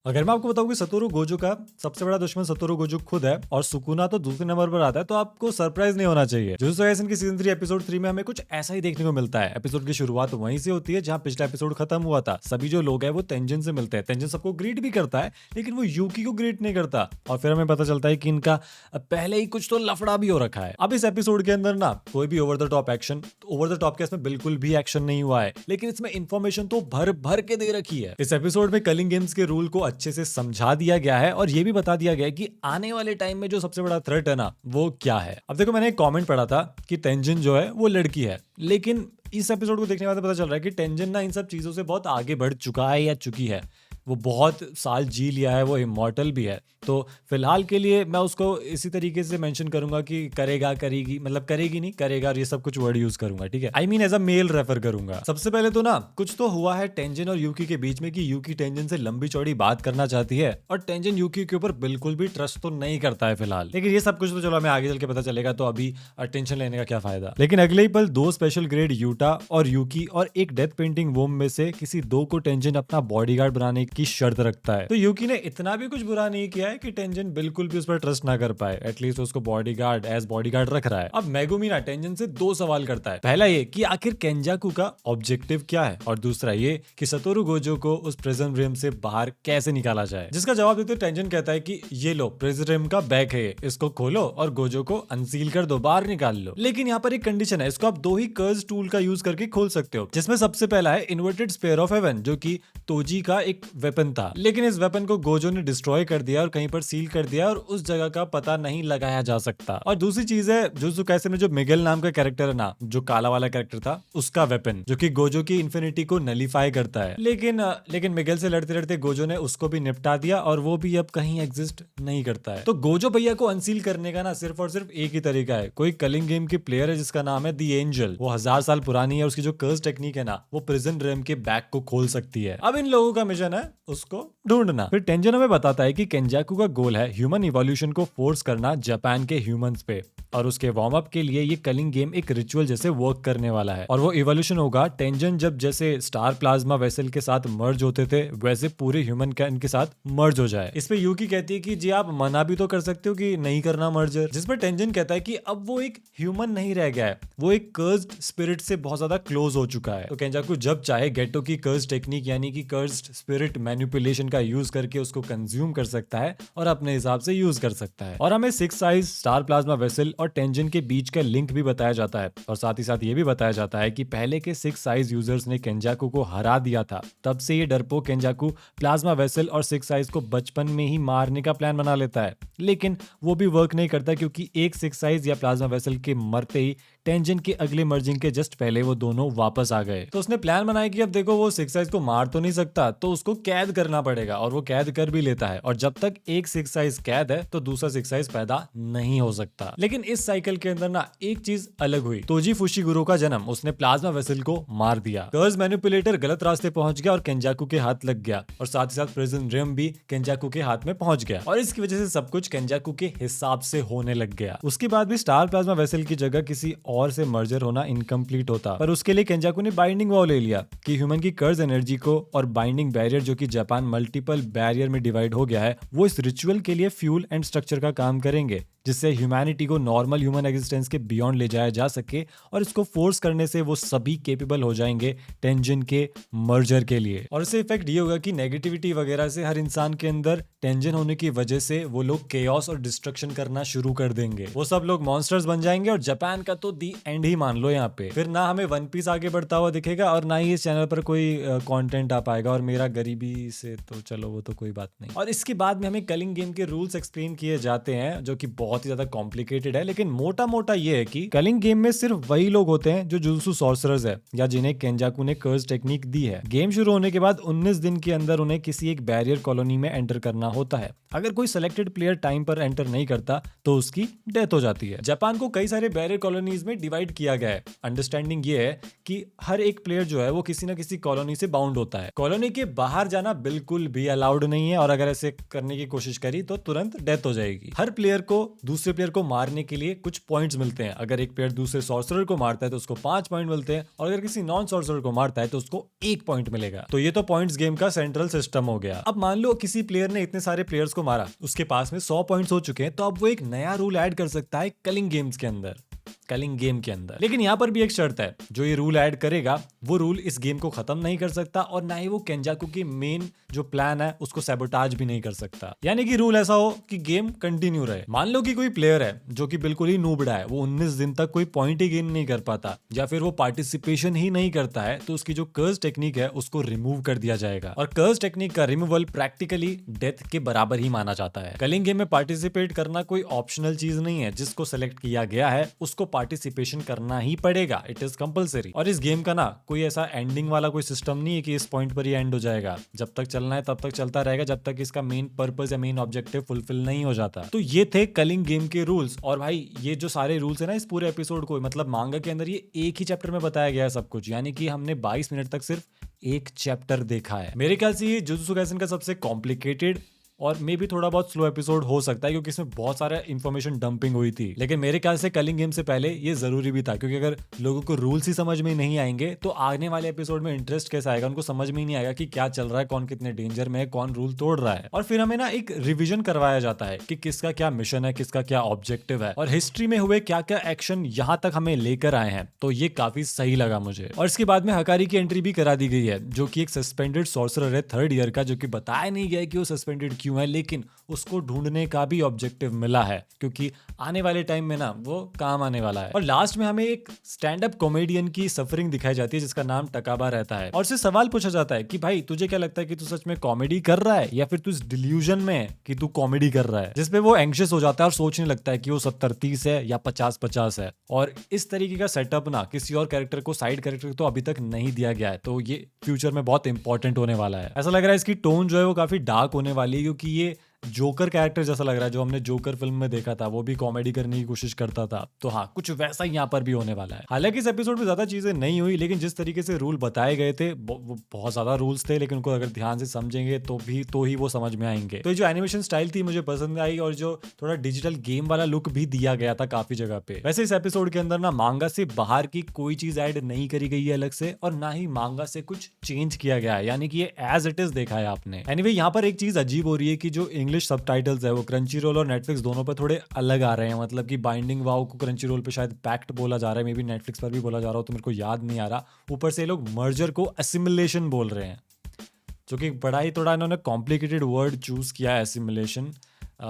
अगर मैं आपको बताऊं कि सतोरू गोजो का सबसे बड़ा दुश्मन सतोरू गोजो खुद है और सुकुना तो दूसरे नंबर पर आता है, तो आपको सरप्राइज नहीं होना चाहिए। जुजुत्सु काइसेन की सीजन 3 एपिसोड 3 में हमें कुछ ऐसा ही देखने को मिलता है। एपिसोड की शुरुआत वहीं से होती है जहां पिछला एपिसोड खत्म हुआ था। सभी जो लोग हैं वो तेंजन से मिलते हैं। तेंजन सबको ग्रीट भी करता है, लेकिन वो यूकी को ग्रीट नहीं करता। और फिर हमें पता चलता है कि इनका पहले ही कुछ तो लफड़ा भी हो रखा है। अब इस एपिसोड के अंदर ना कोई भी over the top action, over the top के इसमें बिल्कुल भी एक्शन नहीं हुआ है, लेकिन इसमें इंफॉर्मेशन तो भर भर के दे रखी है। इस एपिसोड में कलिंग गेम्स के रूल को अच्छे से समझा दिया गया है और ये भी बता दिया गया है कि आने वाले टाइम में जो सबसे बड़ा थ्रेट है ना, वो क्या है। अब देखो, मैंने एक कमेंट पढ़ा था कि तेंजिन जो है वो लड़की है, लेकिन इस एपिसोड को देखने के बाद पता चल रहा है कि तेंजिन ना इन सब चीजों से बहुत आगे बढ़ चुका है या चुकी है। वो बहुत साल जी लिया है, वो इमॉर्टल भी है। तो फिलहाल के लिए मैं उसको इसी तरीके से मेंशन करूंगा कि करेगा, करेगी, मतलब करेगी नहीं, करेगा, और ये सब कुछ वर्ड यूज करूंगा, ठीक है। I mean as a male refer करूंगा। सबसे पहले तो ना कुछ तो हुआ है टेंजन और यूकी के बीच में कि यूकी टेंजन से लंबी चौड़ी बात करना चाहती है और टेंजन यूकी के ऊपर बिल्कुल भी ट्रस्ट तो नहीं करता है फिलहाल। लेकिन ये सब कुछ तो चलो हमें आगे चल के पता चलेगा, तो अभी टेंशन लेने का क्या फायदा। लेकिन अगले ही पल दो स्पेशल ग्रेड यूटा और यूकी और एक डेथ पेंटिंग वोम में से किसी दो को टेंजन अपना बॉडीगार्ड बनाने की शर्त रखता है। तो यूकी ने इतना भी कुछ बुरा नहीं किया है कि टेंजन बिल्कुल भी उस पर ट्रस्ट ना कर पाए। एटलीस्ट उसको बॉडीगार्ड एज बॉडीगार्ड रख रहा है। अब मेगुमी ना टेंजन से दो सवाल करता है। पहला ये कि आखिर केंजाकू का ऑब्जेक्टिव क्या है, और दूसरा ये कि सतोरू गोजो को उस प्रिजन रिम से बाहर कैसे निकाला जाए। जिसका जवाब देते टेंजन कहता है कि ये लो, प्रिजन रिम का बैग है, इसको खोलो और गोजो को अनसील कर दो, बाहर निकाल लो। लेकिन यहाँ पर एक कंडीशन है, इसको आप दो ही कर्ज टूल का यूज करके खोल सकते हो, जिसमें सबसे पहला है इन्वर्टेड स्पेयर ऑफ हेवन, जो कि तोजी का एक वेपन था। लेकिन इस वेपन को गोजो ने डिस्ट्रॉय कर दिया और कहीं पर सील कर दिया और उस जगह का पता नहीं लगाया जा सकता। और दूसरी चीज है, जुजुत्सु काइसेन में जो मिगेल नाम का कैरेक्टर है ना, जो काला वाला कैरेक्टर था, उसका वेपन, जो कि गोजो की इन्फिनिटी को नलीफाई करता है। लेकिन मिगेल से लड़ते लड़ते गोजो ने उसको भी निपटा दिया और वो भी अब कहीं एग्जिस्ट नहीं करता है। तो गोजो भैया को अनसील करने का ना सिर्फ और सिर्फ एक ही तरीका है। कोई कलिंग गेम की प्लेयर है जिसका नाम है दी एंजल, वो 1000 साल पुरानी है। उसकी जो कर्स टेक्निक है ना, वो प्रिजन रेम के बैग को खोल सकती है। अब इन लोगों का मिशन है उसको ढूंढना। फिर टेंजन हमें बताता है कि केंजाकू का गोल है ह्यूमन इवोल्यूशन को फोर्स करना जापान के ह्यूमंस पे, और उसके वार्म अप के लिए ये कलिंग गेम एक रिचुअल जैसे वर्क करने वाला है। और वो इवोल्यूशन होगा टेंजन जब जैसे स्टार प्लाज्मा वेसल के साथ मर्ज होते थे, वैसे पूरे ह्यूमन कैन के साथ मर्ज हो जाए। इस पे यूकी कहती है कि जी आप मना भी तो कर सकते हो कि नहीं करना मर्जर, जिस पर टेंजन कहता है कि अब वो एक ह्यूमन नहीं रह गया है, वो एक कर्स्ड स्पिरिट से बहुत ज्यादा क्लोज हो चुका है। तो केंजाकू जब चाहे गेटो की कर्स टेक्निक यानी कि कर्स्ड स्पिरिट मैनिपुलेशन का यूज करके उसको कंज्यूम कर सकता है और अपने हिसाब से यूज कर सकता है। और हमें 6 साइज स्टार प्लाज्मा वेसल और टेंजन के बीच का लिंक भी बताया जाता है, और साथ ही साथ ये भी बताया जाता है कि पहले के 6 साइज यूजर्स ने केंजाकू को हरा दिया था। तब से ये डरपोक केंजाकू प्लाज्मा वेसल और 6 साइज को बचपन में ही मारने का प्लान बना लेता है, लेकिन वो भी वर्क नहीं करता क्योंकि एक 6 साइज या प्लाज्मा वेसल के मरते ही टेंजन के अगले मर्जिंग के जस्ट पहले वो दोनों वापस आ गए। तो उसने प्लान बनाया कि अब देखो वो 6 साइज को मार तो नहीं सकता, तो उसको कैद करना पड़ेगा, और वो कैद कर भी लेता है। और जब तक एक 6 साइज कैद है तो दूसरा 6 साइज पैदा नहीं हो सकता। लेकिन इस साइकिल के अंदर ना एक चीज अलग हुई। तोजी फुशिगुरो का जन्म, उसने प्लाज्मा वेसल को मार दिया। कर्ज मैनिपुलेटर गलत रास्ते पहुंच गया और केंजाकू के हाथ लग गया, और साथ ही साथ प्रिजन रिम भी केंजाकू के हाथ में पहुंच गया, और इसकी वजह से सब कुछ केंजाकू के हिसाब से होने लग गया। उसके बाद भी स्टार प्लाज्मा वेसल की जगह किसी और से मर्जर होना इनकम्प्लीट होता, पर उसके लिए केंजाकू ने बाइंडिंग वॉल ले लिया कि ह्यूमन की कर्ज एनर्जी को और बाइंडिंग बैरियर, जो कि जापान मल्टीपल बैरियर में डिवाइड हो गया है, वो इस रिचुअल के लिए फ्यूल एंड स्ट्रक्चर का काम करेंगे, जिससे ह्यूमैनिटी को नॉर्मल ह्यूमन एग्जिस्टेंस के बियॉन्ड ले जाया जा सके, और इसको फोर्स करने से वो सभी केपेबल हो जाएंगे टेंजन के मर्जर के लिए। और इससे इफेक्ट ये होगा कि नेगेटिविटी वगैरह से हर इंसान के अंदर टेंजन होने की वजह से वो लोग केओस और डिस्ट्रक्शन करना शुरू कर देंगे। वो सब लोग मॉन्स्टर्स बन जाएंगे, और जापान का तो दी एंड ही मान लो यहाँ पे। फिर ना हमें वन पीस आगे बढ़ता हुआ दिखेगा, और ना ही इस चैनल पर कोई कंटेंट आ पाएगा, और मेरा गरीबी से तो चलो वो तो कोई बात नहीं। और इसके बाद में हमें कलिंग गेम के रूल्स एक्सप्लेन किए जाते हैं, जो कि बहुत ही ज्यादा कॉम्प्लिकेटेड है। लेकिन मोटा मोटा ये है कि कलिंग गेम में सिर्फ वही लोग होते हैं जो जुजुत्सु सॉर्सरर्स है, या जिन्हें केंजाकू ने कर्स टेक्निक दी है। गेम शुरू होने के बाद 19 दिन के अंदर उन्हें किसी एक बैरियर कॉलोनी में एंटर करना होता है। अगर कोई सिलेक्टेड प्लेयर टाइम पर एंटर नहीं करता तो उसकी डेथ हो जाती है। जापान को कई सारे बैरियर कॉलोनीज में डिवाइड किया गया है। अंडरस्टैंडिंग ये है कि हर एक प्लेयर जो है वो किसी ना किसी कॉलोनी से बाउंड होता है। कॉलोनी के बाहर जाना बिल्कुल भी अलाउड नहीं है, और अगर ऐसे करने की कोशिश करी तो तुरंत डेथ हो जाएगी। हर प्लेयर को दूसरे प्लेयर को मारने के लिए कुछ पॉइंट्स मिलते हैं। अगर एक प्लेयर दूसरे सॉर्सरर को मारता है तो उसको 5 पॉइंट मिलते हैं, और अगर किसी नॉन सॉर्सरर को मारता है तो उसको 1 पॉइंट मिलेगा। तो ये तो पॉइंट्स गेम का सेंट्रल सिस्टम हो गया। अब मान लो किसी प्लेयर ने इतने सारे प्लेयर्स को मारा, उसके पास में 100 पॉइंट्स हो चुके हैं, तो अब वो एक नया रूल ऐड कर सकता है कलिंग गेम के अंदर। लेकिन यहाँ पर भी एक शर्त है, जो ये रूल ऐड करेगा वो रूल इस गेम को खत्म नहीं कर सकता, और ना ही वो केंजाकू की मेन जो प्लान है उसको सैबोटाज भी नहीं कर सकता। यानी कि रूल ऐसा हो कि गेम कंटिन्यू रहे। मान लो कि कोई प्लेयर है जो कि बिल्कुल ही नूबड़ा है, वो 19 दिन तक कोई पॉइंट ही गेन नहीं कर पाता, या फिर वो पार्टिसिपेशन ही नहीं करता है, तो उसकी जो कर्स टेक्निक है उसको रिमूव कर दिया जाएगा। और कर्स टेक्निक का रिमूवल प्रैक्टिकली डेथ के बराबर ही माना जाता है। कलिंग गेम में पार्टिसिपेट करना कोई ऑप्शनल चीज नहीं है, जिसको सेलेक्ट किया गया है उसको पार्टिसिपेशन करना ही पड़ेगा, इट इज कंपलसरी। और इस गेम का ना कोई ऐसा एंडिंग वाला कोई सिस्टम नहीं है कि इस पॉइंट पर ही एंड हो जाएगा। जब तक चलना है तब तक चलता रहेगा, जब तक इसका मेन पर्पस या मेन ऑब्जेक्टिव फुलफिल नहीं हो जाता। तो ये थे कलिंग गेम के रूल्स। और भाई ये जो सारे रूल्स है ना इस पूरे एपिसोड को, मतलब मांगा के अंदर ये एक ही चैप्टर में बताया गया है सब कुछ, यानी कि हमने 22 मिनट तक सिर्फ एक चैप्टर देखा है। मेरे ख्याल से ये जुजुत्सु काइसेन का सबसे कॉम्प्लिकेटेड और मे भी थोड़ा बहुत स्लो एपिसोड हो सकता है, क्योंकि इसमें बहुत सारा इंफॉर्मेशन डंपिंग हुई थी। लेकिन मेरे ख्याल से कलिंग गेम से पहले ये जरूरी भी था, क्योंकि अगर लोगों को रूल्स ही समझ में नहीं आएंगे तो आने वाले एपिसोड में इंटरेस्ट कैसे आएगा, उनको समझ में ही नहीं आएगा कि क्या चल रहा है, कौन कितने डेंजर में है, कौन रूल तोड़ रहा है। और फिर हमें ना एक रिविजन करवाया जाता है कि किसका क्या मिशन है, किसका क्या ऑब्जेक्टिव है, और हिस्ट्री में हुए क्या क्या एक्शन यहाँ तक हमें लेकर आए हैं। तो ये काफी सही लगा मुझे। और इसके बाद में हकारी की एंट्री भी करा दी गई है, जो कि एक सस्पेंडेड सॉर्सरर है 3rd ईयर का, जो कि बताया नहीं गया कि वो सस्पेंडेड क्यों है, लेकिन उसको ढूंढने का भी ऑब्जेक्टिव मिला है, क्योंकि आने वाले टाइम में ना वो काम आने वाला है। और लास्ट में हमें एक स्टैंड अप कॉमेडियन की सफरिंग दिखाई जाती है, जिसका नाम टकाबा रहता है, और उससे सवाल पूछा जाता है कि भाई तुझे क्या लगता है कि तू सच में कॉमेडी कर रहा है, या फिर तू इस डिल्यूजन में है कि तू कॉमेडी कर रहा है। जिसपे वो एंग्शियस हो जाता है और सोचने लगता है कि वो 70-30 है या 50-50 है। और इस तरीके का सेटअप ना किसी और कैरेक्टर को, साइड कैरेक्टर तो अभी तक नहीं दिया गया है, तो ये फ्यूचर में बहुत इंपॉर्टेंट होने वाला है। ऐसा लग रहा है इसकी टोन जो है वो काफी डार्क होने वाली है, क्योंकि ये जोकर कैरेक्टर जैसा लग रहा है, जो हमने जोकर फिल्म में देखा था, वो भी कॉमेडी करने की कोशिश करता था। तो हाँ, कुछ वैसा ही यहाँ पर भी होने वाला है। हालांकि इस एपिसोड में ज्यादा चीजें नहीं हुई, लेकिन जिस तरीके से रूल बताए गए थे वो बहुत ज्यादा रूल्स थे, लेकिन उनको अगर ध्यान से समझेंगे तो ही वो समझ में आएंगे। तो जो एनिमेशन स्टाइल थी मुझे पसंद आई, और जो थोड़ा डिजिटल गेम वाला लुक भी दिया गया था काफी जगह पे। वैसे इस एपिसोड के अंदर ना मांगा से बाहर की कोई चीज ऐड नहीं करी गई है अलग से, और ना ही मांगा से कुछ चेंज किया गया है, यानी कि ये एज इट इज देखा है आपने। एनीवे यहाँ पर एक चीज अजीब हो रही है कि जो इंग्लिश सबटाइटल्स वो क्रंची रोल और नेटफ्लिक्स दोनों पर थोड़े अलग आ रहे हैं। मतलब कि बाइंडिंग वाओ को क्रंची रोल पे शायद पैक्ट बोला जा रहा है, मे बी नेटफ्लिक्स पर भी बोला जा रहा हो, तो मेरे को याद नहीं आ रहा। ऊपर से लोग मर्जर को असिमिलेशन बोल रहे हैं, जो कि बड़ा ही थोड़ा इन्होंने कॉम्प्लिकेटेड वर्ड चूज किया है, असिमिलेशन।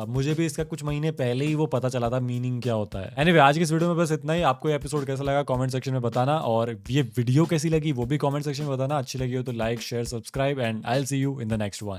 मुझे भी इसका कुछ महीने पहले ही वो पता चला था मीनिंग क्या होता है। एनीवे आज की इस वीडियो में बस इतना ही। आपको ये एपिसोड कैसा लगा कमेंट सेक्शन में बताना, और ये वीडियो कैसी लगी वो भी कमेंट सेक्शन में बताना। अच्छी लगी हो तो like share subscribe, and I will see you in the next one.